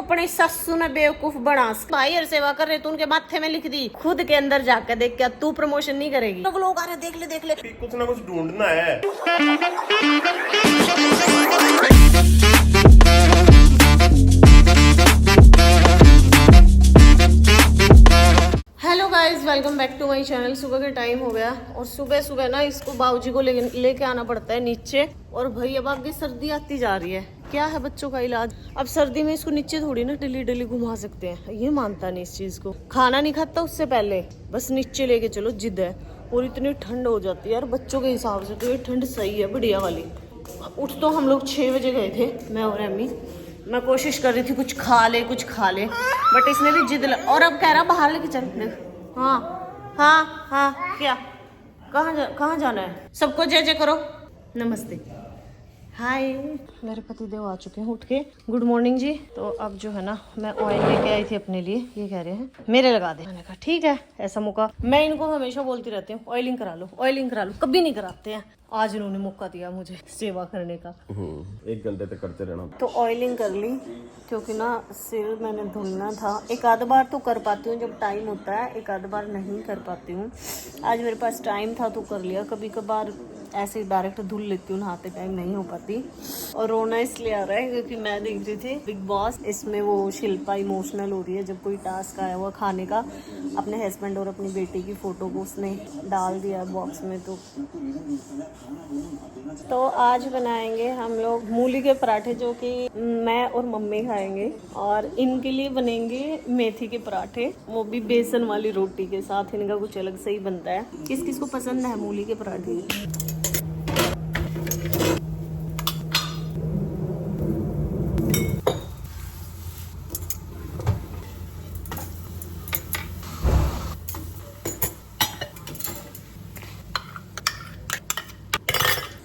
अपनी सस्सू ने बेवकूफ बना। भाई हर सेवा कर रहे तू उनके माथे में लिख दी, खुद के अंदर जाकर देख, क्या तू प्रमोशन नहीं करेगी? लोग आ रहे, देख ले देख ले, कुछ ना कुछ ढूंढना है। Hello guys, welcome back to my channel. सुबह का टाइम हो गया और सुबह सुबह ना इसको बाबूजी को लेके आना पड़ता है नीचे। और भाई अब आगे सर्दी आती जा रही है, क्या है बच्चों का इलाज। अब सर्दी में इसको नीचे थोड़ी ना डेली डेली घुमा सकते हैं, ये मानता नहीं इस चीज को। खाना नहीं खाता उससे पहले, बस नीचे लेके चलो, जिद है। और इतनी ठंड हो जाती है यार बच्चों के हिसाब से, तो ये ठंड सही है, बढ़िया वाली। उठ तो हम लोग 6 बजे गए थे, मैं और अम्मी। मैं कोशिश कर रही थी कुछ खा ले बट इसने भी जिद और अब कह रहा बाहर लेके चल। हाँ क्या, कहाँ जाना है? सबको जय जय करो, नमस्ते, हाय। मेरे पति देव आ चुके हैं उठ के। गुड मॉर्निंग जी। तो अब जो है ना, मैं ऑयल लेके आई थी अपने लिए, ये कह रहे हैं मेरे लगा दे। मैंने कहा ठीक है, ऐसा मौका मैं इनको हमेशा बोलती रहती हूँ, ऑयलिंग करा लो, कभी नहीं कराते हैं। आज इन्होंने मौका दिया मुझे सेवा करने का। 1 घंटे तक करते रहना। तो ऑयलिंग कर ली, क्योंकि ना सिर मैंने धुलना था। एक आध बार तो कर पाती हूँ जब टाइम होता है, एक आध बार नहीं कर पाती हूँ। आज मेरे पास टाइम था तो कर लिया। कभी कभार ऐसे ही डायरेक्ट धुल लेती हूँ, नहाते टाइम नहीं हो पाती। और रोना इसलिए आ रहा है क्योंकि मैं देख रही थी बिग बॉस, इसमें वो शिल्पा इमोशनल हो रही है जब कोई टास्क आया हुआ खाने का। अपने हस्बैंड और अपनी बेटी की फोटो को उसने डाल दिया बॉक्स में। तो आज बनाएंगे हम लोग मूली के पराठे, जो कि मैं और मम्मी खाएंगे। और इनके लिए बनेंगे मेथी के पराठे, वो भी बेसन वाली रोटी के साथ। इनका कुछ अलग से ही बनता है। किस किस को पसंद है मूली के पराठे?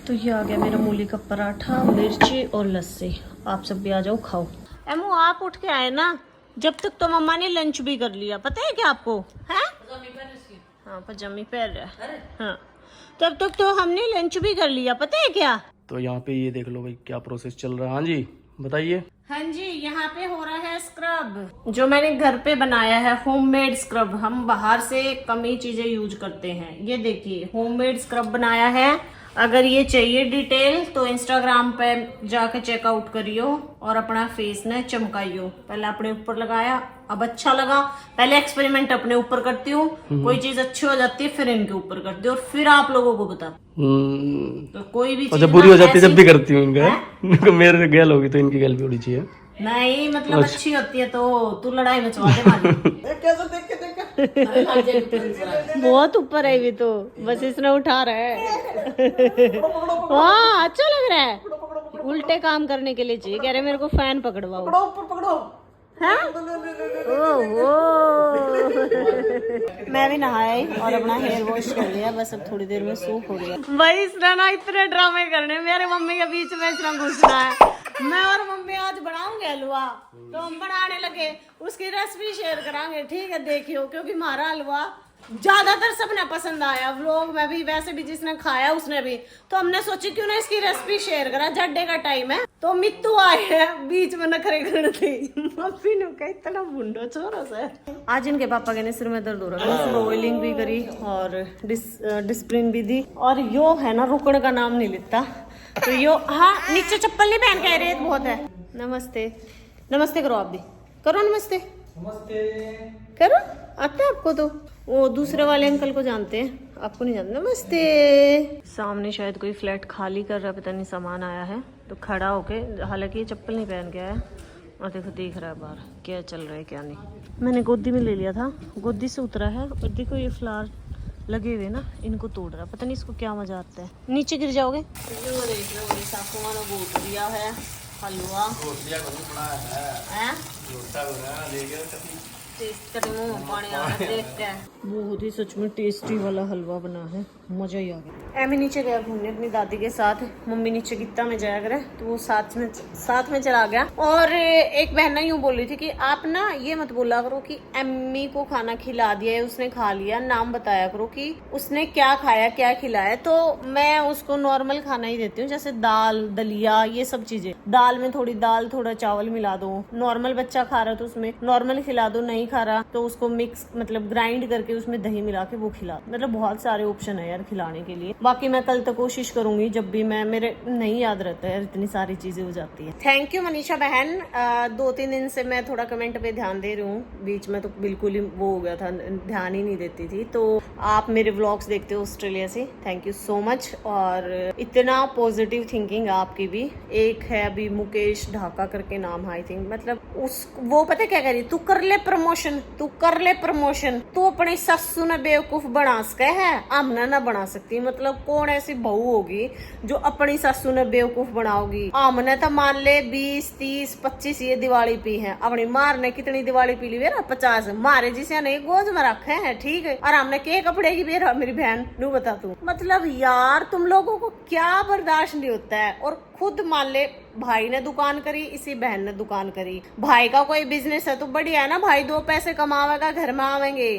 तो ये आ गया मेरा मूली का पराठा, मिर्ची और लस्सी। आप सब भी आ जाओ, खाओ। एमू आप उठ के आए ना, जब तक तो मम्मा ने लंच भी कर लिया। पता है क्या आपको? है हाँ, पजामी पहन रहा है। हाँ, तब तक तो हमने लंच भी कर लिया। पता है क्या? तो यहाँ पे ये देख लो भाई, क्या प्रोसेस चल रहा है। हाँ जी बताइए। हाँ जी, यहाँ पे हो रहा है स्क्रब, जो मैंने घर पे बनाया है, होममेड स्क्रब। हम बाहर से कम ही चीजें यूज करते हैं। ये देखिए, होममेड स्क्रब बनाया है। अगर ये चाहिए डिटेल तो इंस्टाग्राम पे जाके चेकआउट करियो और अपना फेस ने चमकाइयो। पहले अपने ऊपर लगाया, अब अच्छा लगा। पहले एक्सपेरिमेंट अपने ऊपर करती हूँ, कोई चीज अच्छी हो जाती है फिर इनके ऊपर करती हूँ और फिर आप लोगों को बता। तो कोई भी चीज बुरी हो जाती है जब भी करती हूँ इनका। मेरे गैल होगी तो इनकी गैल भी होनी चाहिए। नहीं मतलब अच्छी होती है तो तू लड़ाई मचवा दे मारी। बहुत ऊपर है भी तो, बस इसने उठा रहा है। हाँ अच्छा लग रहा है। उल्टे काम करने के लिए चाहिए, कह रहे मेरे को फैन पकड़वाओ। हाँ? मैं भी नहाया और अपना हेयर वॉश कर लिया, बस अब थोड़ी देर में सूख हो गया। भाई इसने ना इतने ड्रामे करने, मेरे मम्मी के बीच में इसने घुसना है। मैं और मम्मी आज बनाऊंगे हलवा, तो हम बनाने लगे, उसकी रेसिपी शेयर करांगे। ठीक है देखियो, क्योंकि हमारा हलवा ज्यादातर सबने पसंद आया। व्लॉग में भी, वैसे भी जिसने खाया उसने भी, तो हमने सोची क्यों ना इसकी रेसिपी शेयर करा। जड्डे का टाइम है तो मित्तू आए हैं, बीच में नखरे करते। मम्मी ने कहा इतना बुंडो छोरो से। आज इनके पापा के सिर में दर्द हो रहा है, सुबह ऑयलिंग भी करी और डिस्प्लिन भी दी। और यो है ना, रुकने का नाम नहीं लेता। तो यो, हाँ नीचे चप्पल नहीं पहन के, रेत बहुत है। नमस्ते, नमस्ते करो, आप भी करो नमस्ते। नमस्ते करो, आता है आपको? तो वो दूसरे वाले अंकल को जानते हैं, आपको नहीं जानते। नमस्ते। सामने शायद कोई फ्लैट खाली कर रहा है, पता नहीं सामान आया है तो खड़ा होके, हालांकि ये चप्पल नहीं पहन के आया। और देखो देख रहा है बाहर क्या चल रहा है क्या नहीं। मैंने गोदी में ले लिया था, गोदी से उतरा है। और देखो ये फ्लावर लगे हुए ना, इनको तोड़ रहा, पता नहीं इसको क्या मजा आता है। नीचे गिर जाओगे। दिया है हलवा टेस्ट करने मुंह में पानी आ रहा है देख के। बहुत ही सच में टेस्टी वाला हलवा बना है, मजा ही आ गया। एमी नीचे गया घूमने अपनी दादी के साथ, मम्मी नीचे गित्ता में जाया करे तो वो साथ में चला गया। और एक बहन ना यूं बोल रही थी कि आप ना ये मत बोला करो कि एमी को खाना खिला दिया है, उसने खा लिया, नाम बताया करो कि उसने क्या खाया क्या खिलाया। तो मैं उसको नॉर्मल खाना ही देती हूँ, जैसे दाल दलिया ये सब चीजें, दाल में थोड़ी दाल थोड़ा चावल मिला दो, नॉर्मल बच्चा खा रहा तो उसमें नॉर्मल खिला दो, नहीं खा रहा तो उसको मिक्स मतलब ग्राइंड करके उसमें दही मिला के वो खिला। मतलब बहुत सारे ऑप्शन है यार खिलाने के लिए। बाकी मैं कल तक कोशिश करूंगी, जब भी मैं मेरे नहीं याद रहता है, इतनी सारी चीजें हो जाती है। थैंक यू मनीषा बहन, 2-3 दिन से मैं थोड़ा कमेंट पे ध्यान दे रही हूँ, बीच में तो बिल्कुल ही वो हो गया था, ध्यान ही नहीं देती थी। तो आप मेरे व्लॉग्स देखते हो ऑस्ट्रेलिया से, थैंक यू सो मच। और इतना पॉजिटिव थिंकिंग आपकी भी। एक है अभी मुकेश ढाका करके नाम है आई थिंक, मतलब वो पता क्या कह रही, तू कर ले प्रमोशन, तू कर ले प्रमोशन, तू अपनी सस्सू ने बेवकूफ बना सके है, आमना ना बना सकती। मतलब कौन ऐसी बहू होगी जो अपनी सस्सू ने बेवकूफ बनाओगी। आमने तो मान ले 20, 30, 25 ये दिवाली पी है, अपनी मार ने कितनी दिवाली पी ली बेरा 50, मारे जिसे नहीं गोद में रखे हैं, ठीक है। और हमने के कपड़े की बेरा मेरी बहन नू बता तू, मतलब यार तुम लोगों को क्या बर्दाश्त नहीं होता है। और खुद मान ले भाई ने दुकान करी, इसी बहन ने दुकान करी, भाई का कोई बिजनेस है तो बढ़िया है ना, भाई 2 पैसे कमावेगा घर में आवेंगे।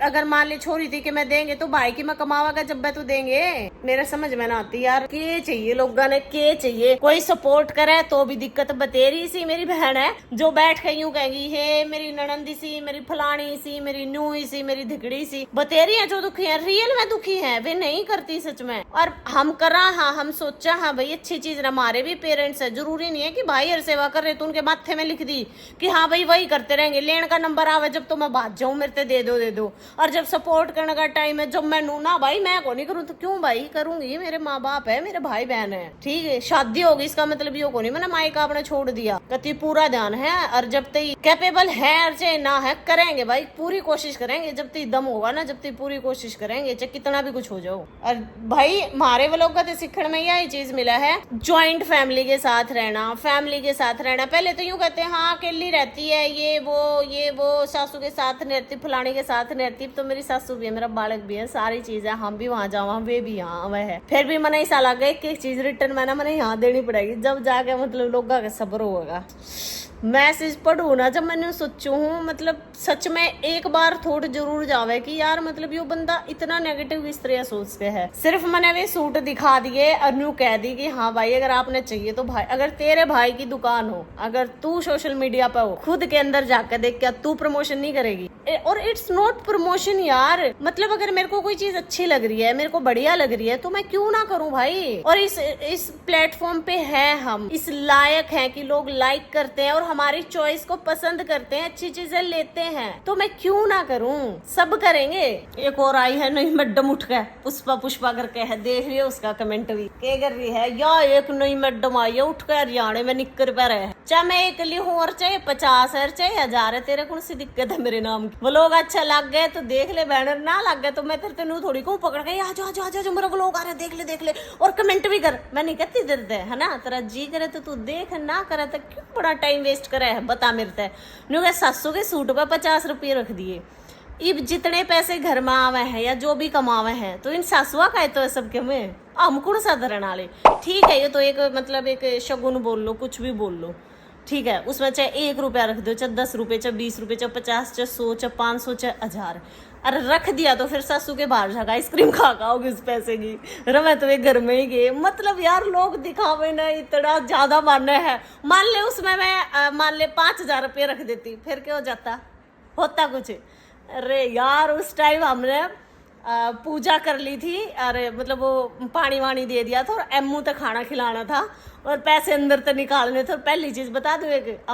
अगर मान ले छोरी थी कि मैं देंगे तो भाई की मैं कमावेगा जब मैं तो देंगे। मेरे समझ में ना आती यार, के चाहिए लोगों ने, के चाहिए कोई सपोर्ट करे तो भी दिक्कत। बतेरी सी मेरी बहन है जो बैठ के यूं कहेगी हे मेरी ननंदी सी, मेरी फलानी सी, मेरी नूही सी, मेरी धिकड़ी सी। बतेरी है जो दुखी है, रियल में दुखी है, वे नहीं करती सच में। और हम करा, हाँ हम सोचा हाँ भाई अच्छी चीज, हमारे भी पेरेंट्स है, जरूरी नहीं है कि भाई हर सेवा कर रहे तो उनके माथे में लिख दी कि हाँ भाई वही करते रहेंगे। लेन का नंबर आवे जब तो मैं बात जाऊं मेरे दे दो, और जब सपोर्ट करने का टाइम है जब मैं ना भाई मैं को नहीं करूँ तो क्यों भाई करूंगी, मेरे माँ बाप है, मेरे भाई बहन है, ठीक है। शादी होगी इसका मतलब ये को नहीं मैंने मायका अपने छोड़ दिया, कति पूरा ध्यान है। और जब तक कैपेबल है और चाहे ना है करेंगे भाई, पूरी कोशिश करेंगे, जब तक दम होगा ना जब तक पूरी कोशिश करेंगे, चाहे कितना भी कुछ हो जाओ। और भाई हमारे वालों का सीखने में यही चीज मिला है, ज्वाइंट फैमिली के साथ रहना, फैमिली के साथ रहना। पहले तो यूं कहते हैं हाँ अकेली रहती है, ये वो सासू के साथ नहीं रहती, फलानी के साथ नहीं रहती। तो मेरी सासू भी है, मेरा बालक भी है, सारी चीज है, हम भी वहां जावा वे भी यहाँ वह है। फिर भी मैंने ऐसा लगा कि एक चीज रिटर्न मैंने यहाँ देनी पड़ेगी, जब जाके मतलब लोगों का सब्र होगा। मैसेज पढ़ू ना जब मैंने सोचू हूँ, मतलब सच में एक बार थोड़ जरूर जावे कि यार मतलब ये बंदा इतना नेगेटिव इस तरह सोचते है। सिर्फ मैंने वे सूट दिखा दिए और न्यू कह दी कि हाँ भाई अगर आपने चाहिए तो भाई, अगर तेरे भाई की दुकान हो, अगर तू सोशल मीडिया पे हो, खुद के अंदर जाकर देख, क्या तू प्रमोशन नहीं करेगी? और इट्स नॉट प्रमोशन यार, मतलब अगर मेरे को कोई चीज अच्छी लग रही है, मेरे को बढ़िया लग रही है तो मैं क्यों ना करूँ भाई। और इस प्लेटफॉर्म पे है, हम इस लायक हैं कि लोग लाइक करते हैं और हमारी चॉइस को पसंद करते हैं, अच्छी चीजें लेते हैं, तो मैं क्यों ना करूं। सब करेंगे। एक और आई है नई मैडम उठ के, पुष्पा करके है, देख रही है उसका कमेंट भी क्या कर रही है, या एक नई मैडम आई है उठ के हरियाणा में निक्कर पे रहे, चाहे मैं एक ली हूँ और चाहे 50 है चाहे 1000 है, तेरे कौन सी दिक्कत है मेरे नाम की। वो लोग अच्छा लग गए तो देख ले, बैनर ना लग गए तो मैं तेरे तेनू थोड़ी को पकड़ के आ जा मेरा व्लॉग आ रहा है देख ले और कमेंट भी कर। मैं नहीं कहती देते है ना, तेरा जी करे तो तू देख, ना करे तो क्यों बड़ा टाइम वेस्ट करे है, बता मेरे ते। सासू के सूट पे 50 रुपये रख दिए। इब जितने पैसे घर में आवे हैं या जो भी कमावे हैं तो इन सासुआ का है तो सबके में हम कौन सा धरण वाले, ठीक है। ये तो एक मतलब एक शगुन बोल लो, कुछ भी बोल लो, ठीक है। उसमें चाहे 1 रुपया रख दो, चाहे 10 रुपये, चाहे 20 रुपये, चाहे 50, चाहे 100, चाहे 500, चाहे 1000, अरे रख दिया तो फिर सासू के बाहर जाकर आइसक्रीम खा होगी उस पैसे की, रमे तो वे घर में ही गए। मतलब यार लोग दिखावे ना इतना ज्यादा मानना है। मान ले उसमें मैं मान ले 5000 रुपये रख देती, फिर क्या हो जाता, होता कुछ। अरे यार उस टाइम हमने पूजा कर ली थी, अरे मतलब वो पानी वानी दे दिया था और एमू तक खाना खिलाना था और पैसे अंदर तक निकालने थे। और पहली चीज बता दो, एक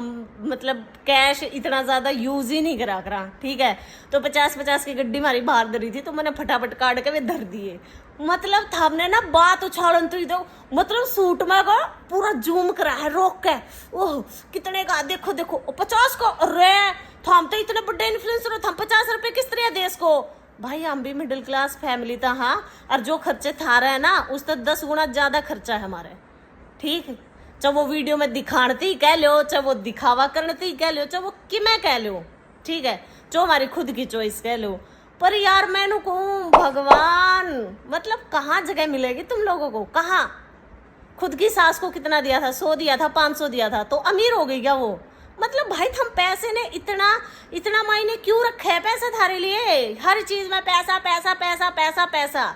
मतलब कैश इतना ज्यादा यूज ही नहीं करा, ठीक है। तो 50-50 की गड्डी हमारी बाहर धरी थी तो मैंने फटाफट काट के वे धर दिए। मतलब था हमने ना बात उछालन तो दो, मतलब सूट में का पूरा जूम करा है रोक के, ओह कितने का देखो 50 का, अरे हम तो इतने बड़े इन्फ्लुएंसर, हम 50 रुपए किस तरह देश को। भाई हम भी मिडिल क्लास फैमिली था हाँ, और जो खर्चे था रहे ना उस तक 10 गुना ज्यादा खर्चा है हमारे, ठीक है। चाहे वो वीडियो में दिखाती कह लो, चाहे वो दिखावा करती कह लो, चाहे वो कि मैं कह लो, ठीक है, जो हमारी खुद की चॉइस कह लो। पर यार मैंने कहूँ भगवान, मतलब कहाँ जगह मिलेगी तुम लोगों को, कहाँ? खुद की सास को कितना दिया था? 100 दिया था, 500 दिया था, तो अमीर हो गई क्या वो? मतलब भाई हम पैसे ने इतना इतना मायने क्यों रखे है पैसा थारे लिए? हर चीज में पैसा पैसा पैसा पैसा पैसा।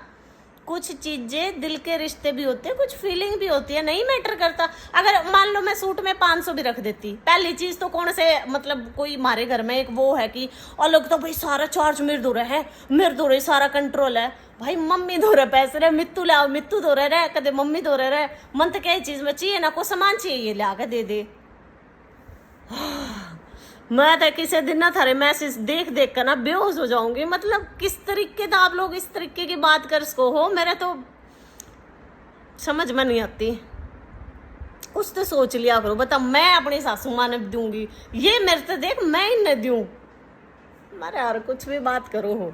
कुछ चीजें दिल के रिश्ते भी होते हैं, कुछ फीलिंग भी होती है, नहीं मैटर करता। अगर मान लो मैं सूट में 500 भी रख देती, पहली चीज तो कौन से मतलब कोई हमारे घर में एक वो है कि अलग तो भाई सारा चार्ज मेरे दो रहे, मेरे दो रहे, सारा कंट्रोल है। भाई मम्मी दो रहे पैसे रहे, मित्तू लाओ, मित्तू दो रहे, कदे मम्मी दो रहे, मन तो क्या चीज में चाहिए ना, को सामान चाहिए ला के दे दे। मैं तो किसी दिन ना थारे मैसेज देख देख कर ना बेहोश हो जाऊंगी। मतलब किस तरीके का आप लोग इस तरीके की बात कर सको हो, मेरे तो समझ में नहीं आती। कुछ तो सोच लिया करो। बता मैं अपनी सासू माँ ने दूंगी, ये मेरे से देख मैं इन्हें दूं। मारे यार कुछ भी बात करो हो।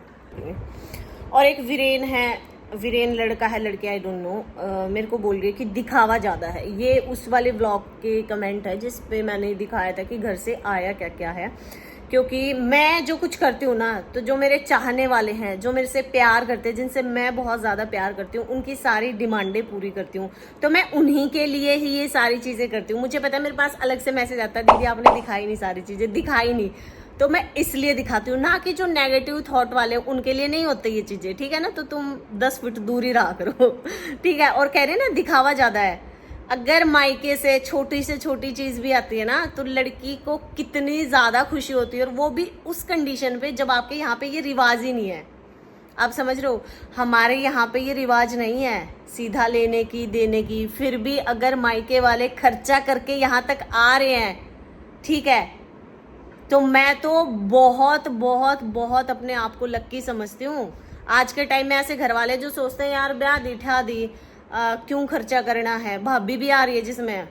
और एक वीरेन है, वीरेन लड़का है लड़के आई डोंट नो, मेरे को बोल रही है कि दिखावा ज़्यादा है। ये उस वाले व्लॉग के कमेंट है जिस पे मैंने दिखाया था कि घर से आया क्या क्या है। क्योंकि मैं जो कुछ करती हूँ ना, तो जो मेरे चाहने वाले हैं, जो मेरे से प्यार करते हैं, जिनसे मैं बहुत ज़्यादा प्यार करती हूँ, उनकी सारी डिमांडें पूरी करती हूँ। तो मैं उन्हीं के लिए ही ये सारी चीज़ें करती हूँ। मुझे पता है मेरे पास अलग से मैसेज आता है, दीदी आपने दिखाई नहीं, सारी चीज़ें दिखाई नहीं, तो मैं इसलिए दिखाती हूँ ना कि जो नेगेटिव थॉट वाले उनके लिए नहीं होते ये चीजें, ठीक है ना। तो तुम 10 फीट दूरी रहा करो, ठीक है। और कह रहे ना दिखावा ज्यादा है। अगर मायके से छोटी चीज भी आती है ना, तो लड़की को कितनी ज्यादा खुशी होती है, और वो भी उस कंडीशन पे जब आपके यहाँ पे ये रिवाज ही नहीं है। आप समझ रहे हो, हमारे यहाँ पे ये रिवाज नहीं है सीधा लेने की देने की। फिर भी अगर मायके वाले खर्चा करके यहाँ तक आ रहे हैं, ठीक है, तो मैं तो बहुत बहुत बहुत अपने आप को लक्की समझती हूँ। आज के टाइम में ऐसे घर वाले जो सोचते हैं यार ब्याह दिठा दी, क्यों खर्चा करना है, भाभी भी आ रही है जिसमें,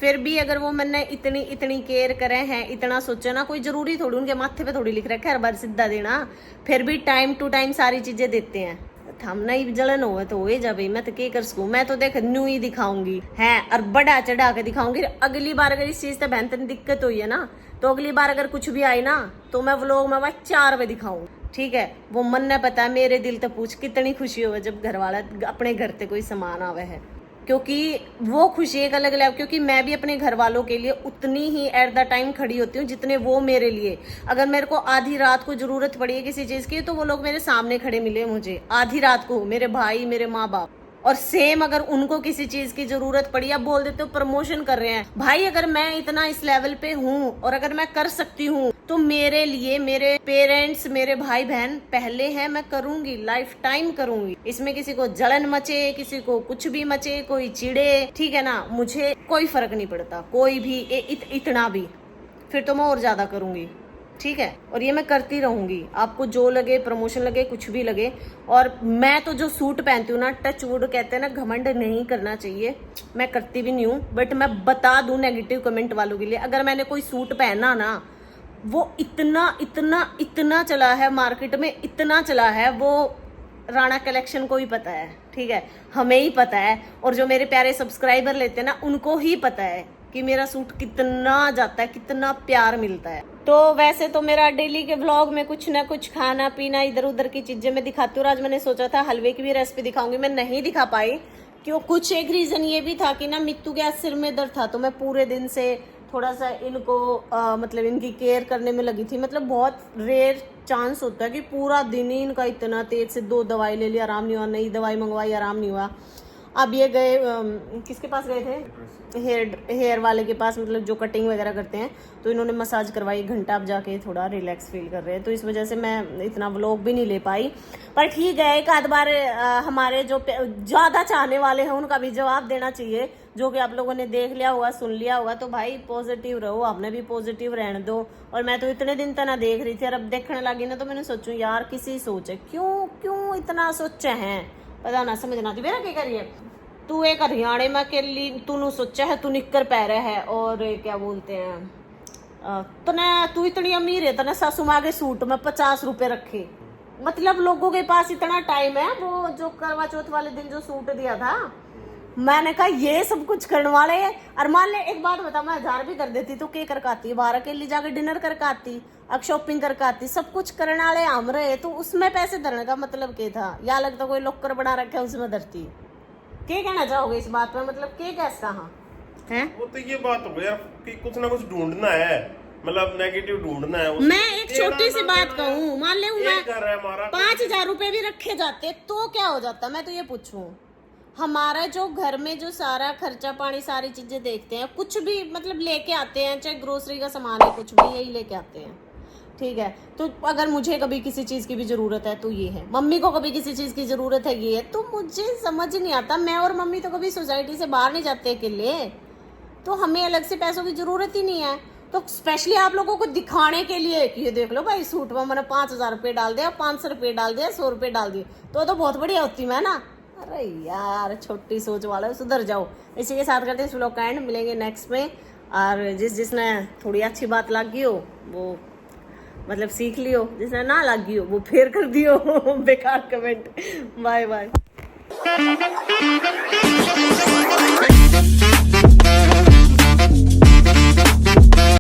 फिर भी अगर वो मैंने इतनी केयर करे हैं, इतना सोचे ना, कोई जरूरी थोड़ी उनके माथे पे थोड़ी लिख रखा है हर बार सीधा देना, फिर भी टाइम टू टाइम सारी चीजें देते हैं। थमना ही जलन हो तो हो जा भाई, मैं तो क्या कर सकूं। मैं तो देख न्यू ही दिखाऊंगी है, और बड़ा चढ़ा के दिखाऊंगी। अगली बार अगर इस चीज से बहन तेन दिक्कत हुई है ना, तो अगली बार अगर कुछ भी आई ना, तो मैं व्लॉग में भाई 4 बजे दिखाऊंगी, ठीक है। वो मन ने पता है, मेरे दिल तो पूछ कितनी खुशी हो जब घर वाला अपने घर से कोई सामान आवे है, क्योंकि वो खुशी एक अलग लेवल। क्योंकि मैं भी अपने घर वालों के लिए उतनी ही एट द टाइम खड़ी होती हूँ जितने वो मेरे लिए। अगर मेरे को आधी रात को जरूरत पड़ी है किसी चीज की, तो वो लोग मेरे सामने खड़े मिले मुझे आधी रात को, मेरे भाई, मेरे माँ बाप। और सेम अगर उनको किसी चीज की जरूरत पड़ी, आप बोल देते हो प्रमोशन कर रहे हैं भाई, अगर मैं इतना इस लेवल पे हूँ और अगर मैं कर सकती हूँ, तो मेरे लिए मेरे पेरेंट्स, मेरे भाई बहन पहले हैं, मैं करूंगी, लाइफ टाइम करूंगी। इसमें किसी को जलन मचे, किसी को कुछ भी मचे, कोई चिड़े, ठीक है ना, मुझे कोई फर्क नहीं पड़ता, कोई भी इतना भी, फिर तो मैं और ज्यादा करूंगी, ठीक है। और ये मैं करती रहूंगी, आपको जो लगे, प्रमोशन लगे, कुछ भी लगे। और मैं तो जो सूट पहनती हूँ ना, टच वुड कहते हैं ना, घमंड नहीं करना चाहिए, मैं करती भी नहीं हूँ, बट मैं बता दूं नेगेटिव कमेंट वालों के लिए, अगर मैंने कोई सूट पहना ना, वो इतना चला है मार्केट में, इतना चला है, वो राणा कलेक्शन को ही पता है, ठीक है, हमें ही पता है, और जो मेरे प्यारे सब्सक्राइबर लेते हैं ना, उनको ही पता है कि मेरा सूट कितना जाता है, कितना प्यार मिलता है। तो वैसे तो मेरा डेली के व्लॉग में कुछ ना कुछ खाना पीना, इधर उधर की चीजें मैं दिखाती हूँ। आज मैंने सोचा था हलवे की भी रेसिपी दिखाऊंगी, मैं नहीं दिखा पाई, क्यों, कुछ एक रीजन ये भी था कि ना मित्तू के सिर में दर्द था, तो मैं पूरे दिन से थोड़ा सा इनको मतलब इनकी केयर करने में लगी थी। मतलब बहुत रेयर चांस होता है कि पूरा दिन ही इनका इतना तेज से 2 दवाई ले ली, आराम नहीं हुआ, नई दवाई मंगवाई, आराम नहीं हुआ। अब ये गए किसके पास गए थे, हेयर वाले के पास, मतलब जो कटिंग वगैरह करते हैं, तो इन्होंने मसाज करवाई, 1 घंटा अब जाके थोड़ा रिलैक्स फील कर रहे हैं, तो इस वजह से मैं इतना व्लॉग भी नहीं ले पाई। पर ठीक है, एक आध बार हमारे जो ज़्यादा चाहने वाले हैं उनका भी जवाब देना चाहिए, जो कि आप लोगों ने देख लिया होगा, सुन लिया होगा, तो भाई पॉजिटिव रहो, आपने भी पॉजिटिव रहने दो। और मैं तो इतने दिन तक ना देख रही थी, और अब देखने लगी ना, तो मैंने सोचूं यार किसी सोचे क्यों इतना सोचे हैं, पता ना समझ ना आती। मेरा क्या करिए, तू एक हरियाणे में के लिए तूने सोचा है, तू निक्कर पह रहा है, और क्या बोलते हैं, तू इतनी अमीर है, तने सासू माँ के सूट में 50 रुपए रखे। मतलब लोगों के पास इतना टाइम है, वो जो करवा चौथ वाले दिन जो सूट दिया था, मैंने कहा ये सब कुछ करने वाले हैं। और मान ले एक बात बता, मैं 1000 भी कर देती तो क्या करके आती, बाहर के लिए जाकर डिनर करके आती, अब शॉपिंग करके आती, सब कुछ करने वाले हम रहे, तो उसमें पैसे धरने का मतलब क्या था? या लगता कोई लॉकर बना रखे उसमें धरती। क्या कहना चाहोगे इस बात पे, मतलब क्या कैसा? हाँ है वो तो ये बात हो गया कि कुछ ना कुछ ढूंढना है, मतलब नेगेटिव ढूंढना है। मैं एक छोटी सी बात कहूँ, मान ले मैं कर रहा है हमारा 5000 रुपए भी रखे जाते तो क्या हो जाता? मैं तो ये पूछूं, हमारा जो घर में जो सारा खर्चा पानी सारी चीजें देखते हैं, कुछ भी मतलब लेके आते हैं, चाहे ग्रोसरी का सामान है कुछ भी यही लेके आते हैं, ठीक है। तो अगर मुझे कभी किसी चीज की भी जरूरत है तो ये है, मम्मी को कभी किसी चीज की जरूरत है ये है, तो मुझे समझ नहीं आता। मैं और मम्मी तो कभी सोसाइटी से बाहर नहीं जाते अकेले, तो हमें अलग से पैसों की जरूरत ही नहीं है। तो स्पेशली आप लोगों को दिखाने के लिए कि ये देख लो भाई सूट में मैंने 5000 रुपये डाल दिया, 500 रुपये डाल दिया, 100 रुपये डाल दिए, तो बहुत बढ़िया होती मैं ना। अरे यार छोटी सोच वाले, सुधर जाओ। इसी के साथ करते हैं इस व्लॉग का एंड, मिलेंगे नेक्स्ट में। और जिसने थोड़ी अच्छी बात लगी हो वो मतलब सीख लियो, जिसने ना लगी हो वो फेर कर दियो बेकार कमेंट। Bye bye.